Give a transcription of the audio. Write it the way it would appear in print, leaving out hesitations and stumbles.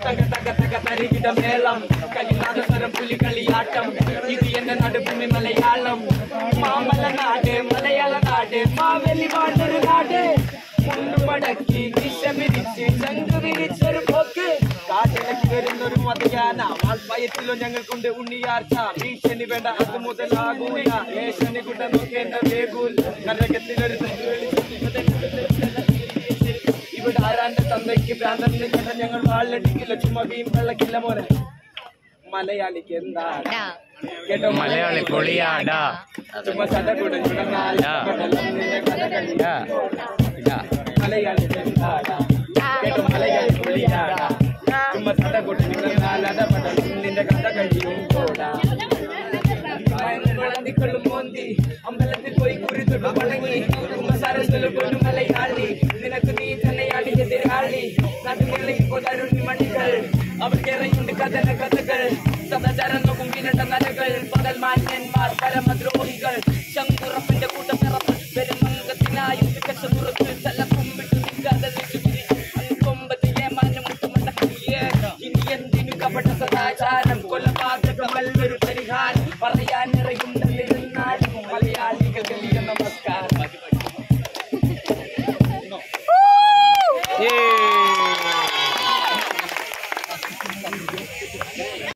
തക തക തക തരികിട മേളം കളിനാദസ്വരം പുലികളിയാട്ടം ഇത് എന്റെ നടുഭൂമി മലയാളം മാമല നാട് മലയാള നാട് മാവേലി വാണ്ടൊരു നാട് മുണ്ടുമടക്കി വിഷമിരിച്ച് ചങ്ക് വിരിച്ചൊരു പോക്ക് കാട്ടിലേക്ക് വരുന്നൊരു മതയാന വാൾപ്പയത്തിലോ ഞങ്ങൾക്കുണ്ട് ഉണ്ണിയാർച്ച ഭീഷണി വേണ്ട അത് മുതലാകൂല ഏഷണി കുട്ട നോക്കേണ്ട വേഗൂൽ നരകത്തിലൊരു ഇവിടെ ആരാന്റെ തന്തയ്ക്ക് ഭ്രാന്തന്റെ കണ്ട ഞങ്ങൾ വാളിലടിക്കില്ല ചുമ്മാ വീം വെള്ളക്കില്ല മോനെ മലയാളിക്ക് എന്താ കേട്ടോ മലയാളി പൊളിയാടാ ചുമ്മാ ചട കൂടെ മലയാളിക്ക് എന്താടാ കേട്ടോ മലയാളി പൊളിയാടാ ചുമ്മാ ചട കൂടെ നിന്റെ കഥ കഴിയും പോടാ വിളന്തിക്കൊള്ളും മോന്തി അമ്പലത്തിൽ പോയി കുറിതൊട്ട് പണങ്ങി കുമ്പസാരത്തിലും കൊണ്ടു മലയാളി നിനക്ക് നീ തന്നെയാണ് എതിരാളി നടുകളിലേക്ക് പോതാരുണ്ണി മണികൾ അവർക്കേറെയുണ്ട് കഥന കഥകൾ സദാചാരം നോക്കും വിനട്ട നരകൾ പകൽ മാന്യന്മാർ പരമദ്രോഹികൾ ശങ്കുറപ്പന്റെ കൂട്ടപ്പിറപ്പ് പെരുമംഗത്തിനായും വികസമുറത്ത് തലക്കുമ്പിട്ട് നിൽക്കാതെ കൊമ്പത്ത് ഏമാനം മുട്ടുമണ്ടക്കിയേ ഇനി എന്തിനു കപട